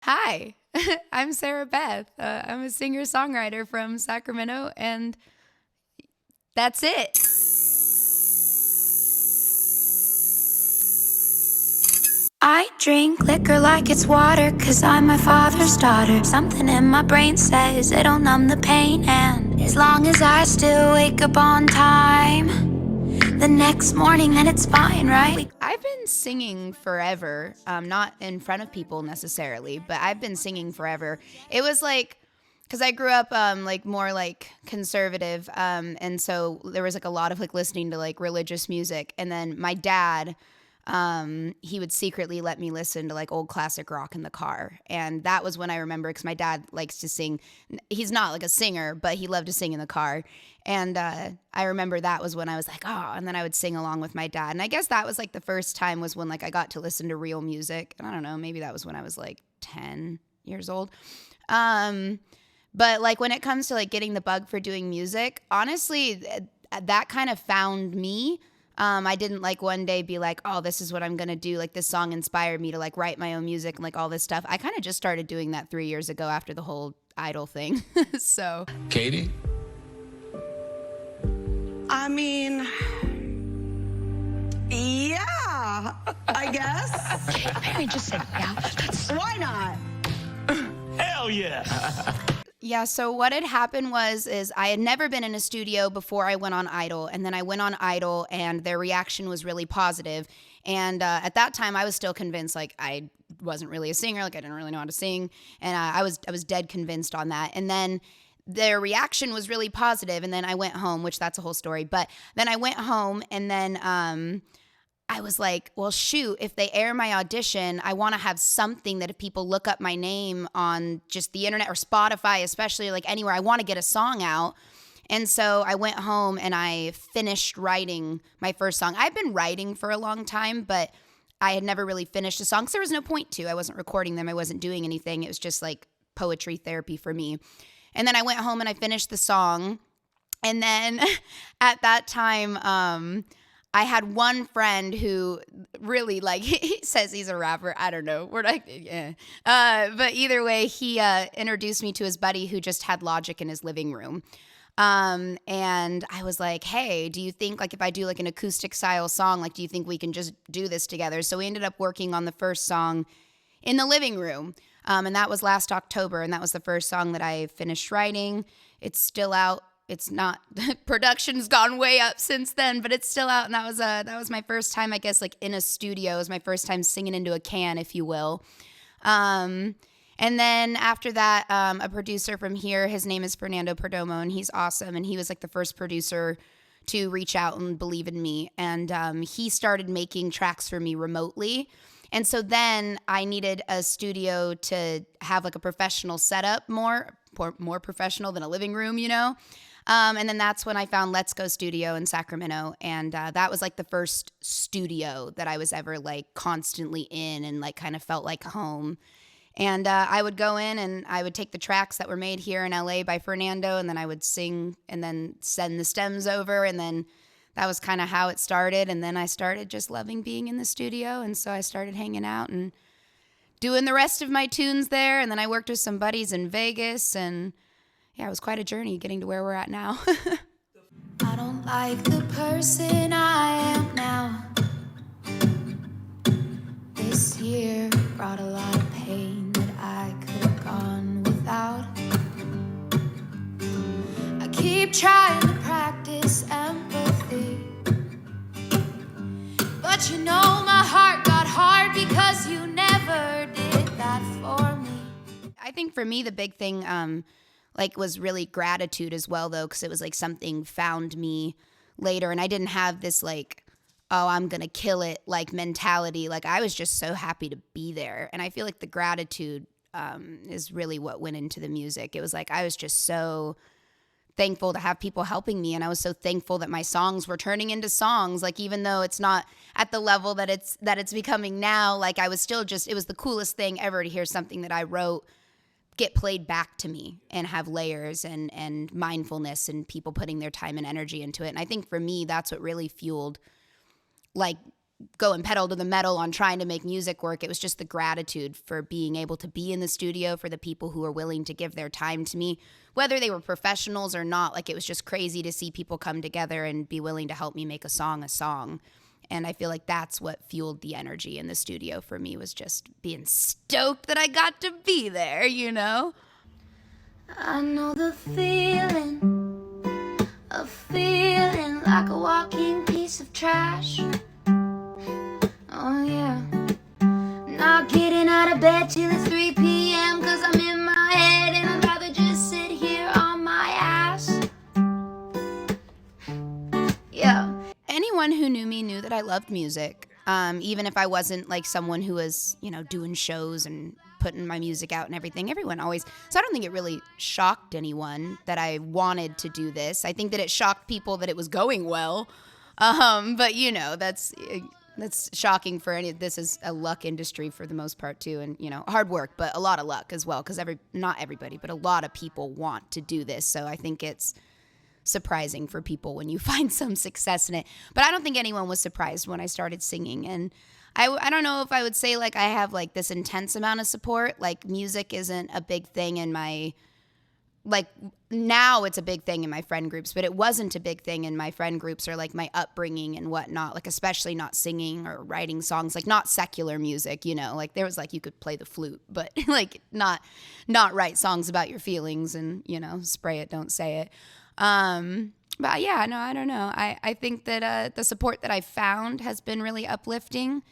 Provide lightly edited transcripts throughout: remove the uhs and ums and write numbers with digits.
Hi, I'm Sara Beth. I'm a singer-songwriter from Sacramento, and that's it. I drink liquor like it's water, 'cause I'm my father's daughter. Something in my brain says it'll numb the pain, and as long as I still wake up on time the next morning, then it's fine, right? I've been singing forever, not in front of people necessarily, but I've been singing forever. It was like, because I grew up like more like conservative, and so there was like a lot of like listening to like religious music, and then my dad, he would secretly let me listen to like old classic rock in the car. And that was when I remember, because my dad likes to sing. He's not like a singer, but he loved to sing in the car. And I remember that was when I was like, oh, and then I would sing along with my dad. And I guess that was like the first time was when like I got to listen to real music. And I don't know, maybe that was when I was like 10 years old. But like when it comes to like getting the bug for doing music, honestly, that kind of found me. I didn't like one day be like, oh, this is what I'm going to do. Like this song inspired me to like write my own music and like all this stuff. I kind of just started doing that 3 years ago after the whole Idol thing. So. Katie? I mean, yeah, I guess. Mary just said, yeah, Why not? Hell yeah! Yeah, so what had happened is I had never been in a studio before I went on Idol, and then I went on Idol, and their reaction was really positive. And at that time, I was still convinced, like, I wasn't really a singer, like, I didn't really know how to sing, and I was dead convinced on that. And then their reaction was really positive, and then I went home, which that's a whole story. But then I went home, and then I was like, well, shoot, if they air my audition, I want to have something that if people look up my name on just the internet or Spotify, especially like anywhere, I want to get a song out. And so I went home and I finished writing my first song. I've been writing for a long time, but I had never really finished a song because there was no point to. I wasn't recording them. I wasn't doing anything. It was just like poetry therapy for me. And then I went home and I finished the song. And then at that time, I had one friend who really, like, he says he's a rapper. I don't know. We're like, yeah. But either way, he introduced me to his buddy who just had Logic in his living room. And I was like, hey, do you think, like, if I do, like, an acoustic style song, like, do you think we can just do this together? So we ended up working on the first song in the living room. And that was last October. And that was the first song that I finished writing. It's still out. It's not, production's gone way up since then, but it's still out. And that was my first time, I guess, like in a studio. It was my first time singing into a can, if you will. And then after that, a producer from here, his name is Fernando Perdomo, and he's awesome. And he was like the first producer to reach out and believe in me. And he started making tracks for me remotely. And so then I needed a studio to have like a professional setup, more professional than a living room, you know? And then that's when I found Let's Go Studio in Sacramento. And that was like the first studio that I was ever like constantly in and like kind of felt like home. And I would go in and I would take the tracks that were made here in LA by Fernando, and then I would sing and then send the stems over. And then that was kind of how it started. And then I started just loving being in the studio. And so I started hanging out and doing the rest of my tunes there. And then I worked with some buddies in Vegas, and yeah, it was quite a journey getting to where we're at now. I don't like the person I am now. This year brought a lot of pain that I could have gone without. I keep trying to practice empathy, but you know my heart got hard because you never did that for me. I think for me the big thing like was really gratitude as well, though, because it was like something found me later, and I didn't have this like, oh, I'm gonna kill it like mentality. Like I was just so happy to be there, and I feel like the gratitude is really what went into the music. It was like I was just so thankful to have people helping me, and I was so thankful that my songs were turning into songs. Like even though it's not at the level that it's becoming now, like I was still just, it was the coolest thing ever to hear something that I wrote get played back to me and have layers and mindfulness and people putting their time and energy into it. And I think for me, that's what really fueled like going pedal to the metal on trying to make music work. It was just the gratitude for being able to be in the studio, for the people who were willing to give their time to me, whether they were professionals or not. Like, it was just crazy to see people come together and be willing to help me make a song. And I feel like that's what fueled the energy in the studio for me, was just being stoked that I got to be there, you know? I know the feeling of feeling like a walking piece of trash. Oh yeah. Not getting out of bed till it's 3 p.m. cause I'm in my head and I'd rather just sit here on my ass. Yeah. Anyone who knew me knew that I loved music. Even if I wasn't like someone who was, doing shows and putting my music out and everything. Everyone always. So I don't think it really shocked anyone that I wanted to do this. I think that it shocked people that it was going well. But that's shocking for any. This is a luck industry for the most part too, and hard work, but a lot of luck as well. Because not everybody, but a lot of people want to do this. So I think it's surprising for people when you find some success in it. But I don't think anyone was surprised when I started singing. And I don't know if I would say like I have like this intense amount of support. Like, music isn't a big thing in my, like, now it's a big thing in my friend groups, but it wasn't a big thing in my friend groups or like my upbringing and whatnot, like especially not singing or writing songs, like not secular music, like there was like you could play the flute, but like not write songs about your feelings and, spray it, don't say it. But yeah, no, I don't know. I think that the support that I found has been really uplifting.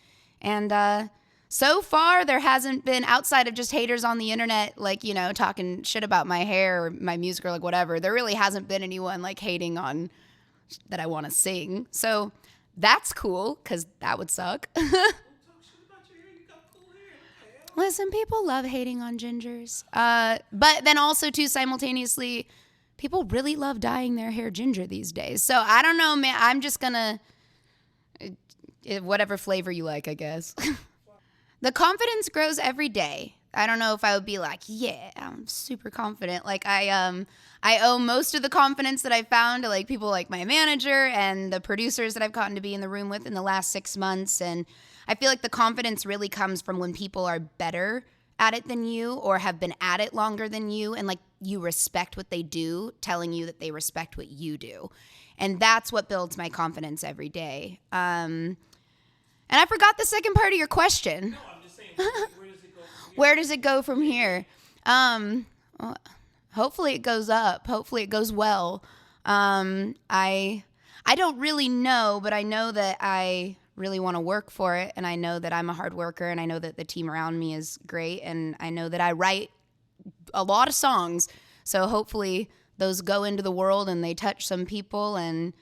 And so far, there hasn't been, outside of just haters on the internet, like, talking shit about my hair or my music or like whatever, there really hasn't been anyone like hating on that I want to sing. So that's cool, because that would suck. Listen, people love hating on gingers. But then also, too, simultaneously, people really love dyeing their hair ginger these days. So I don't know, man. I'm just gonna, whatever flavor you like, I guess. The confidence grows every day. I don't know if I would be like, yeah, I'm super confident. Like, I owe most of the confidence that I found to like people like my manager and the producers that I've gotten to be in the room with in the last 6 months. And I feel like the confidence really comes from when people are better at it than you or have been at it longer than you, and like you respect what they do, telling you that they respect what you do. And that's what builds my confidence every day. And I forgot the second part of your question. No, I'm just saying, where does it go from here? Where does it go from here? Well, hopefully it goes up. Hopefully it goes well. I don't really know, but I know that I really want to work for it, and I know that I'm a hard worker, and I know that the team around me is great, and I know that I write a lot of songs, so hopefully those go into the world and they touch some people, and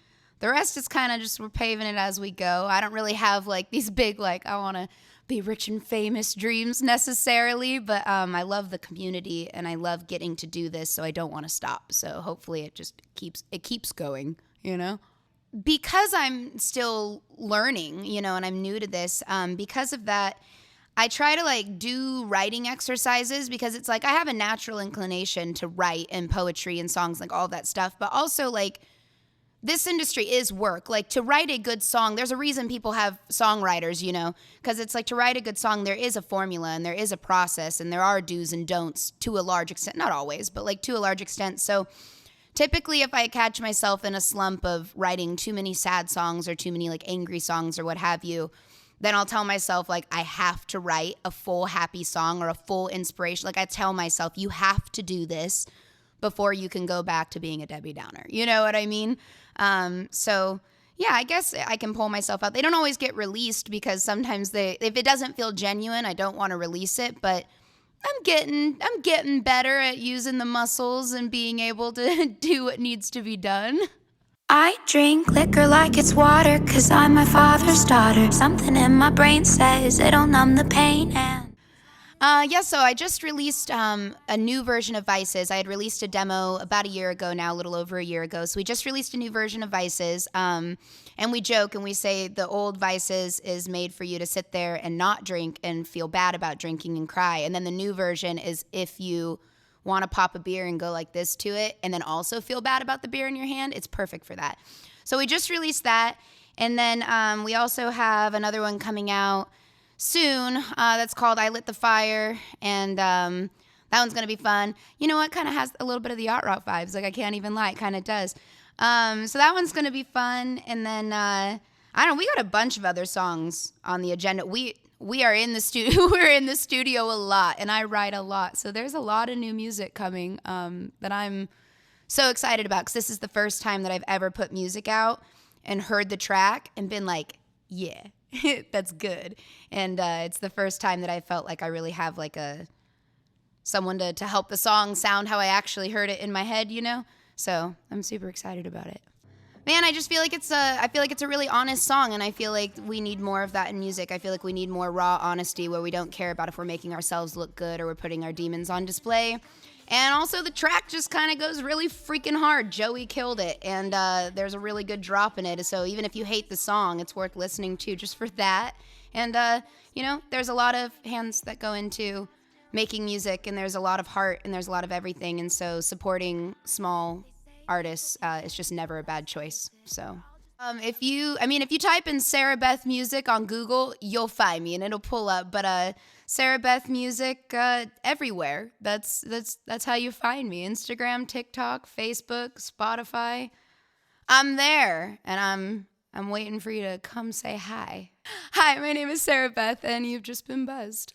the rest is kind of just, we're paving it as we go. I don't really have like these big, like, I want to be rich and famous dreams necessarily, but I love the community and I love getting to do this, so I don't want to stop. So hopefully it just keeps going, Because I'm still learning, and I'm new to this, because of that, I try to like do writing exercises, because it's like I have a natural inclination to write and poetry and songs, like all that stuff. But also, like, this industry is work. Like, to write a good song, there's a reason people have songwriters, because it's like, to write a good song, there is a formula and there is a process and there are do's and don'ts to a large extent. Not always, but like to a large extent. So typically, if I catch myself in a slump of writing too many sad songs or too many like angry songs or what have you, then I'll tell myself like I have to write a full happy song or a full inspiration. Like, I tell myself, you have to do this before you can go back to being a Debbie Downer. You know what I mean? So yeah, I guess I can pull myself out. They don't always get released because sometimes if it doesn't feel genuine, I don't want to release it, but I'm getting better at using the muscles and being able to do what needs to be done. I drink liquor like it's water, 'cause I'm my father's daughter. Something in my brain says it'll numb the pain and... So I just released a new version of Vices. I had released a demo about a year ago now, a little over a year ago. So we just released a new version of Vices. And we joke and we say the old Vices is made for you to sit there and not drink and feel bad about drinking and cry. And then the new version is if you want to pop a beer and go like this to it and then also feel bad about the beer in your hand, it's perfect for that. So we just released that. And then we also have another one coming out soon that's called I Lit the Fire, and that one's going to be fun. You know what? Kind of has a little bit of the yacht rock vibes. Like, I can't even lie. It kind of does. So that one's going to be fun. And then, I don't know, we got a bunch of other songs on the agenda. We are in the studio. We're in the studio a lot, and I write a lot. So there's a lot of new music coming that I'm so excited about, because this is the first time that I've ever put music out and heard the track and been like, yeah, that's good. And it's the first time that I felt like I really have like someone to help the song sound how I actually heard it in my head, you know? So I'm super excited about it. Man, I just feel like it's a really honest song, and I feel like we need more of that in music. I feel like we need more raw honesty where we don't care about if we're making ourselves look good or we're putting our demons on display. And also the track just kind of goes really freaking hard. Joey killed it, and there's a really good drop in it. So even if you hate the song, it's worth listening to just for that. And, you know, there's a lot of hands that go into making music, and there's a lot of heart, and there's a lot of everything. And so supporting small artists is just never a bad choice. So if you type in Sara Beth music on Google, you'll find me and it'll pull up. But Sara Beth music everywhere. That's how you find me. Instagram, TikTok, Facebook, Spotify. I'm there, and I'm waiting for you to come say hi. Hi, my name is Sara Beth, and you've just been buzzed.